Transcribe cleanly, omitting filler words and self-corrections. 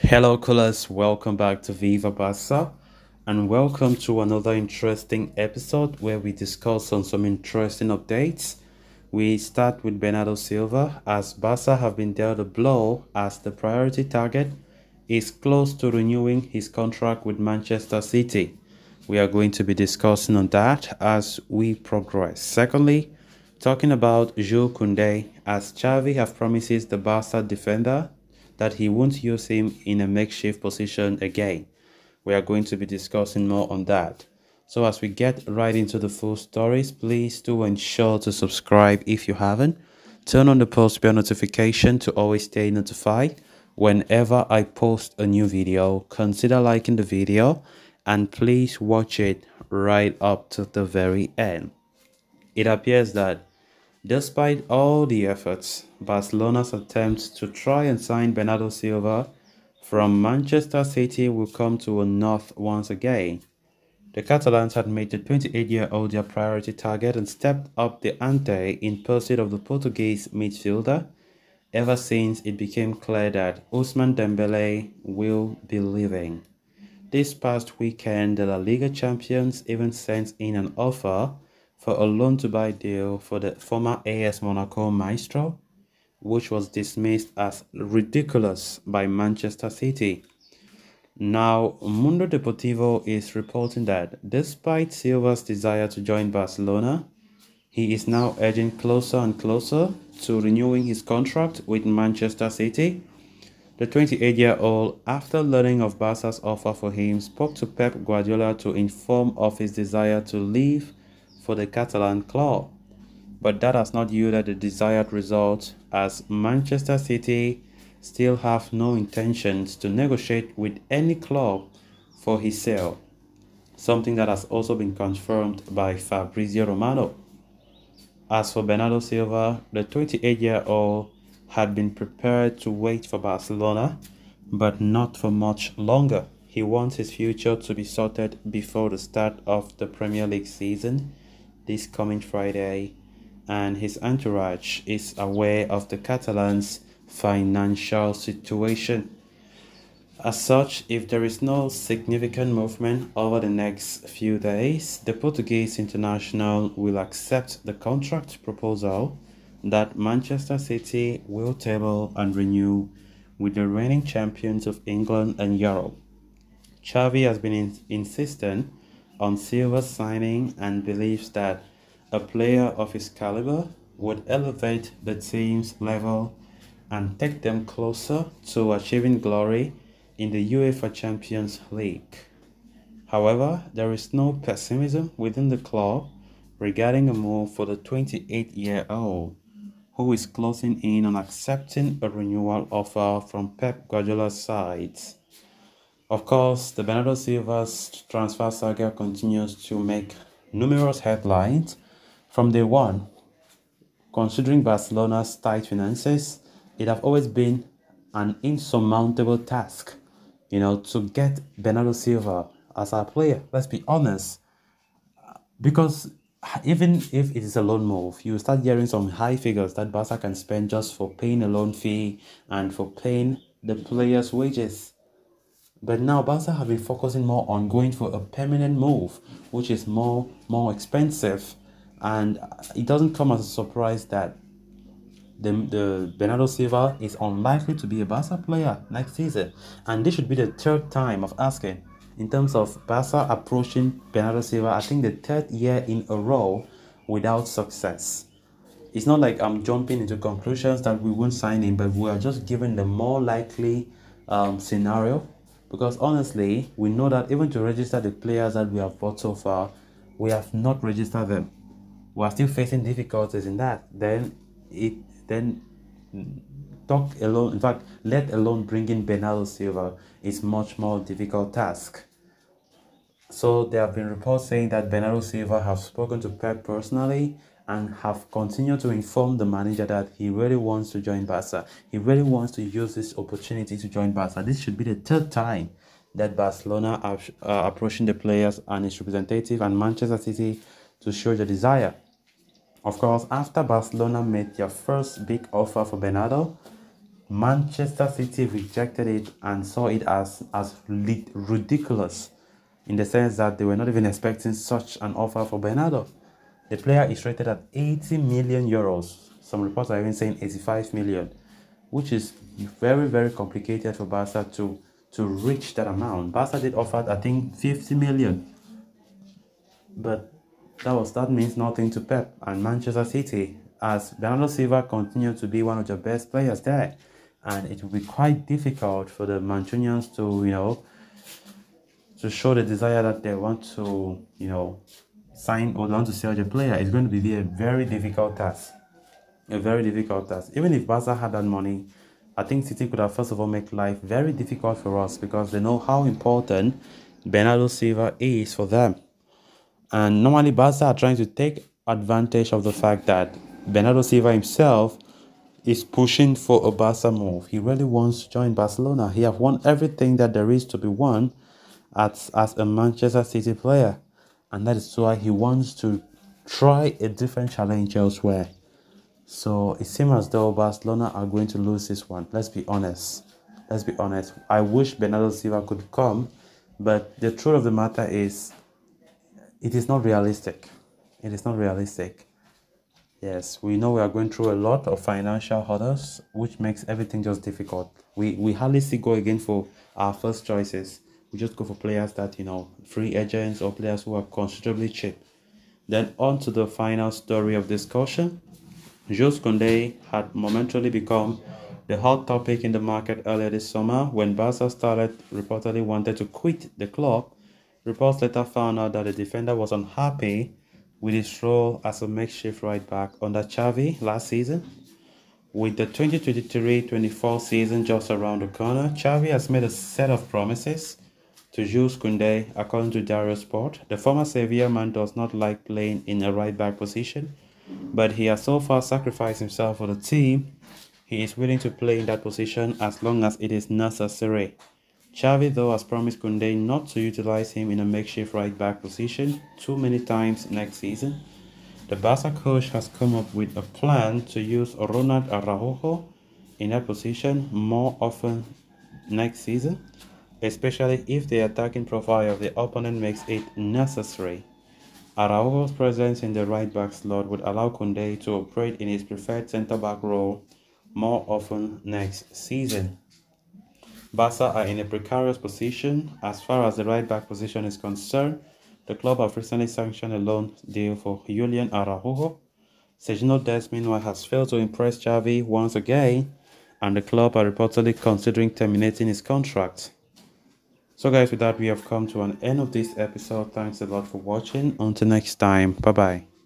Hello, callers. Welcome back to Viva Barca, and welcome to another interesting episode where we discuss on some interesting updates. We start with Bernardo Silva, as Barca have been dealt a blow as the priority target is close to renewing his contract with Manchester City. We are going to be discussing on that as we progress. Secondly, talking about Kounde, as Xavi have promises the Barca defender that he won't use him in a makeshift position again. We are going to be discussing more on that. So as we get right into the full stories, please do ensure to subscribe if you haven't. Turn on the post bell notification to always stay notified whenever I post a new video. Consider liking the video and please watch it right up to the very end. It appears that despite all the efforts, Barcelona's attempts to try and sign Bernardo Silva from Manchester City will come to a naught once again. The Catalans had made the 28-year-old their priority target and stepped up the ante in pursuit of the Portuguese midfielder ever since it became clear that Ousmane Dembele will be leaving. This past weekend, the La Liga champions even sent in an offer for a loan-to-buy deal for the former AS Monaco maestro, which was dismissed as ridiculous by Manchester City. Now, Mundo Deportivo is reporting that despite Silva's desire to join Barcelona, he is now edging closer and closer to renewing his contract with Manchester City. The 28-year-old, after learning of Barca's offer for him, spoke to Pep Guardiola to inform of his desire to leave for the Catalan club. But that has not yielded the desired result, as Manchester City still have no intentions to negotiate with any club for his sale, something that has also been confirmed by Fabrizio Romano. As for Bernardo Silva, the 28-year-old had been prepared to wait for Barcelona, but not for much longer. He wants his future to be sorted before the start of the Premier League season this coming Friday, and his entourage is aware of the Catalans' financial situation. As such, if there is no significant movement over the next few days, the Portuguese international will accept the contract proposal that Manchester City will table and renew with the reigning champions of England and Europe. Xavi has been insistent on Silva's signing and believes that a player of his caliber would elevate the team's level and take them closer to achieving glory in the UEFA Champions League. However, there is no pessimism within the club regarding a move for the 28-year-old, who is closing in on accepting a renewal offer from Pep Guardiola's side. Of course, the Bernardo Silva's transfer saga continues to make numerous headlines from day one. Considering Barcelona's tight finances, it have always been an insurmountable task, to get Bernardo Silva as our player. Let's be honest, because even if it is a loan move, you start hearing some high figures that Barca can spend just for paying a loan fee and for paying the players' wages. But now Barca have been focusing more on going for a permanent move, which is more expensive, and it doesn't come as a surprise that the Bernardo Silva is unlikely to be a Barca player next season, and this should be the third time of asking in terms of Barca approaching Bernardo Silva. I think the third year in a row without success. It's not like I'm jumping into conclusions that we won't sign him, but we are just giving the more likely scenario, because honestly, we know that even to register the players that we have bought so far, we have not registered them. We are still facing difficulties in that. Then talk alone, in fact, let alone bring in Bernardo Silva is much more difficult task. So there have been reports saying that Bernardo Silva have spoken to Pep personally and have continued to inform the manager that he really wants to join Barca. He really wants to use this opportunity to join Barca. This should be the third time that Barcelona are approaching the players and its representative and Manchester City to show the desire. Of course, after Barcelona made their first big offer for Bernardo, Manchester City rejected it and saw it as ridiculous, in the sense that they were not even expecting such an offer for Bernardo. The player is rated at 80 million euros. Some reports are even saying 85 million, which is very, very complicated for Barca to reach that amount. Barca did offer, I think, 50 million, but that means nothing to Pep and Manchester City, as Bernardo Silva continued to be one of the best players there, and it will be quite difficult for the Mancunians to to show the desire that they want to sign or want to sell the player. It's going to be a very difficult task, a very difficult task. Even if Barca had that money, I think City could have first of all made life very difficult for us, because they know how important Bernardo Silva is for them. And normally Barca are trying to take advantage of the fact that Bernardo Silva himself is pushing for a Barca move. He really wants to join Barcelona. He has won everything that there is to be won as a Manchester City player. And that is why he wants to try a different challenge elsewhere. So it seems as though Barcelona are going to lose this one. Let's be honest. Let's be honest. I wish Bernardo Silva could come, but the truth of the matter is, it is not realistic. It is not realistic. Yes, we know we are going through a lot of financial hurdles, which makes everything just difficult. We hardly see go again for our first choices. We just go for players that, free agents or players who are considerably cheap. Then on to the final story of discussion. Jules Kounde had momentarily become the hot topic in the market earlier this summer when Barca started reportedly wanted to quit the club. Reports later found out that the defender was unhappy with his role as a makeshift right back under Xavi last season. With the 2023-24 season just around the corner, Xavi has made a set of promises to Jules Kounde. According to Diario Sport, the former Sevilla man does not like playing in a right back position, but he has so far sacrificed himself for the team. He is willing to play in that position as long as it is necessary. Xavi, though, has promised Kounde not to utilize him in a makeshift right-back position too many times next season. The Barca coach has come up with a plan to use Ronald Araujo in that position more often next season, especially if the attacking profile of the opponent makes it necessary. Araujo's presence in the right-back slot would allow Kounde to operate in his preferred centre-back role more often next season. Barca are in a precarious position as far as the right-back position is concerned. The club have recently sanctioned a loan deal for Julian Araujo. Sergio Dest, meanwhile, has failed to impress Xavi once again, and the club are reportedly considering terminating his contract. So guys, with that, we have come to an end of this episode. Thanks a lot for watching. Until next time, bye-bye.